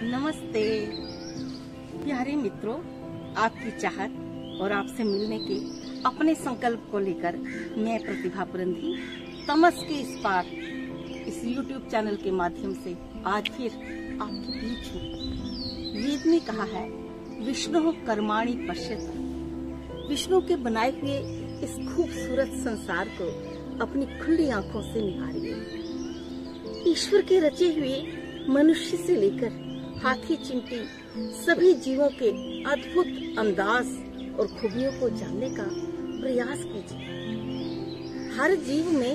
नमस्ते प्यारे मित्रों, आपकी चाहत और आपसे मिलने के अपने संकल्प को लेकर मैं प्रतिभा पुरंधी तमस के इस पार इस YouTube चैनल के माध्यम से आज फिर आपके बीच हूँ। वेद ने कहा है, विष्णु कर्माणि पश्यति। विष्णु के बनाए हुए इस खूबसूरत संसार को अपनी खुली आंखों से निहारिए। ईश्वर के रचे हुए मनुष्य से लेकर हाथी चिंटी सभी जीवों के अद्भुत अंदाज और खूबियों को जानने का प्रयास कीजिए। हर जीव में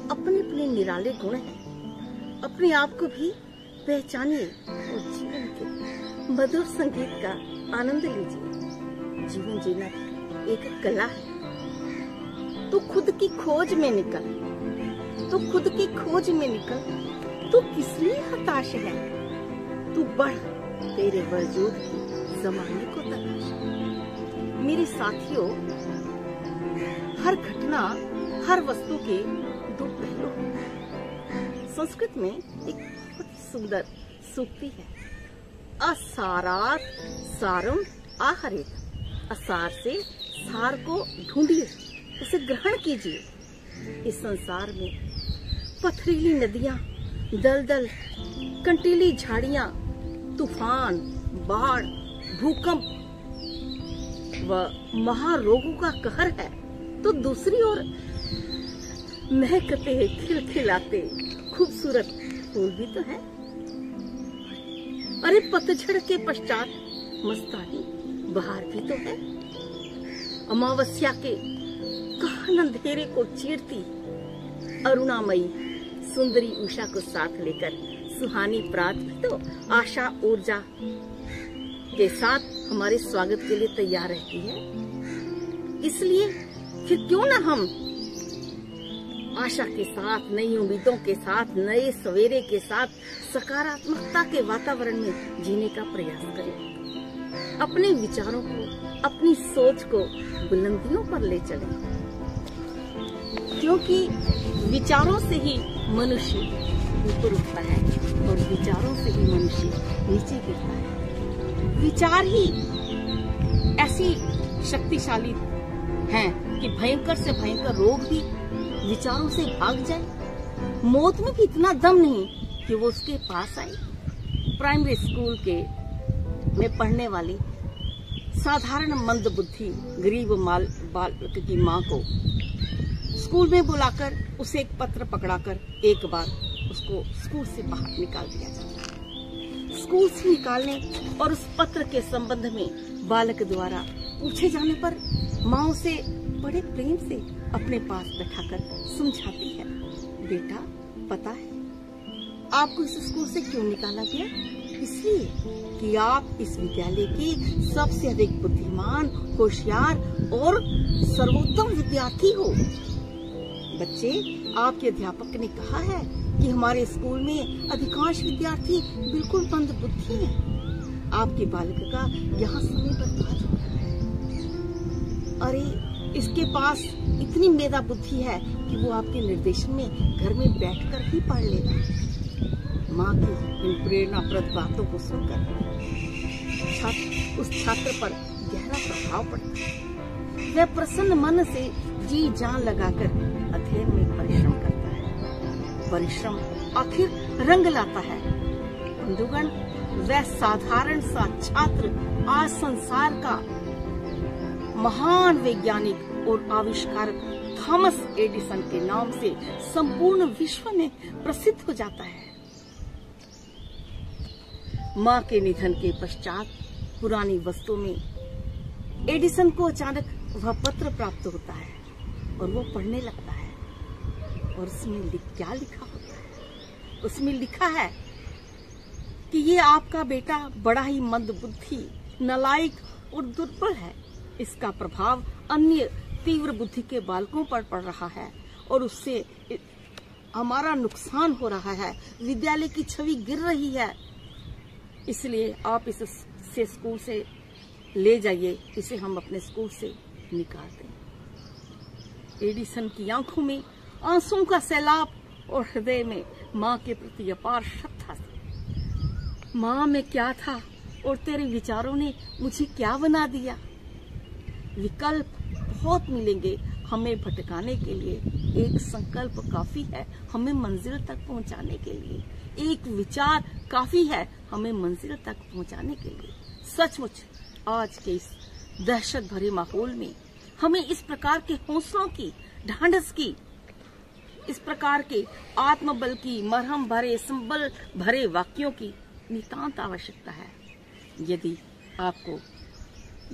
अपने अपने निराले गुण हैं। अपने आप को भी पहचानिए और जीवन के मधुर संगीत का आनंद लीजिए। जीवन जीना एक कला है। तू खुद की खोज में निकल, तू किस लिए हताश है? तू बढ़, तेरे वजूद की जमाने को तलाश। मेरे साथियों, हर घटना, हर वस्तु के दो पहलू हैं। संस्कृत में एक बहुत सुंदर सूक्ति है, असारात सारम आहरेत। असार से सार को ढूंढिए, उसे ग्रहण कीजिए। इस संसार में पथरीली नदियां, दलदल, कंटीली झाड़ियां, तूफान, बाढ़, भूकंप व महारोगों का कहर है, तो दूसरी ओर महकते खिलखिलाते खूबसूरत फूल भी तो है। अरे पतझड़ के पश्चात मस्तानी बहार भी तो है। अमावस्या के गहन अंधेरे को चीरती अरुणामयी सुंदरी उषा को साथ लेकर सुहानी प्रात भी तो आशा ऊर्जा के साथ हमारे स्वागत के लिए तैयार रहती है। इसलिए फिर क्यों न हम आशा के साथ, नई उम्मीदों के साथ, नए सवेरे के साथ सकारात्मकता के वातावरण में जीने का प्रयास करें। अपने विचारों को, अपनी सोच को बुलंदियों पर ले चलें, क्योंकि विचारों से ही मनुष्य ऊपर उठता है और विचारों से ही मनुष्य नीचे गिरता है। विचार ही ऐसी शक्तिशाली हैं कि भयंकर से भयंकर रोग भी विचारों से भाग जाए। मौत में भी इतना दम नहीं कि वो उसके पास आए। प्राइमरी स्कूल के में पढ़ने वाली साधारण मंद बुद्धि गरीब बालक की माँ को स्कूल में बुलाकर उसे एक पत्र पकड़ाकर एक बार उसको स्कूल से बाहर निकाल दिया जाता है। स्कूल से निकालने और उस पत्र के संबंध में बालक द्वारा पूछे जाने पर माँ उसे बड़े प्रेम से अपने पास बैठाकर समझाती है, बेटा पता है आपको इस स्कूल से क्यों निकाला गया? इसलिए कि आप इस विद्यालय के सबसे अधिक बुद्धिमान, होशियार और सर्वोत्तम विद्यार्थी हो। बच्चे, आपके अध्यापक ने कहा है कि हमारे स्कूल में अधिकांश विद्यार्थी बिल्कुल मंद बुद्धि हैं। आपके बालक का यहाँ समय बर्बाद हो रहा है। अरे इसके पास इतनी मेधा बुद्धि है कि वो आपके निर्देशन में घर में बैठकर ही पढ़ लेगा। माँ की इन प्रेरणाप्रद बातों को सुनकर उस छात्र पर गहरा प्रभाव पड़ता है। वह प्रसन्न मन से जी जान लगाकर अध्ययन में परिश्रम करता है। परिश्रम आखिर रंग लाता है। बंधुगण, वह साधारण सा छात्र आज संसार का महान वैज्ञानिक और आविष्कारक थॉमस एडिसन के नाम से संपूर्ण विश्व में प्रसिद्ध हो जाता है। माँ के निधन के पश्चात पुरानी वस्तु में एडिसन को अचानक वह पत्र प्राप्त होता है और वो पढ़ने लगता है। और उसमें क्या लिखा होता है? उसमें लिखा है कि ये आपका बेटा बड़ा ही मंदबुद्धि, नालायक और दुर्बल है। इसका प्रभाव अन्य तीव्र बुद्धि के बालकों पर पड़ रहा है और उससे हमारा नुकसान हो रहा है। विद्यालय की छवि गिर रही है। इसलिए आप इसे स्कूल से ले जाइए, इसे हम अपने स्कूल से निकाल दें। एडिसन की आंखों में आंसुओं का सैलाब और हृदय में माँ के प्रति अपार श्रद्धा थी। माँ मैं क्या था और तेरे विचारों ने मुझे क्या बना दिया। विकल्प बहुत मिलेंगे हमें भटकाने के लिए, एक संकल्प काफी है हमें मंजिल तक पहुंचाने के लिए, एक विचार काफी है हमें मंजिल तक पहुंचाने के लिए। सचमुच आज के इस दहशत भरे माहौल में हमें इस प्रकार के हौसलों की, ढांढस की, इस प्रकार के आत्मबल की, मरहम भरे, संबल भरे वाक्यों की नितांत आवश्यकता है। यदि आपको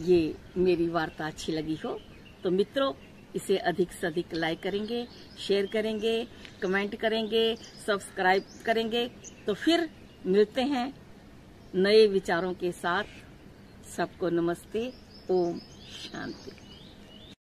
ये मेरी वार्ता अच्छी लगी हो तो मित्रों इसे अधिक से अधिक लाइक करेंगे, शेयर करेंगे, कमेंट करेंगे, सब्सक्राइब करेंगे। तो फिर मिलते हैं नए विचारों के साथ। सबको नमस्ते। ओम शांति।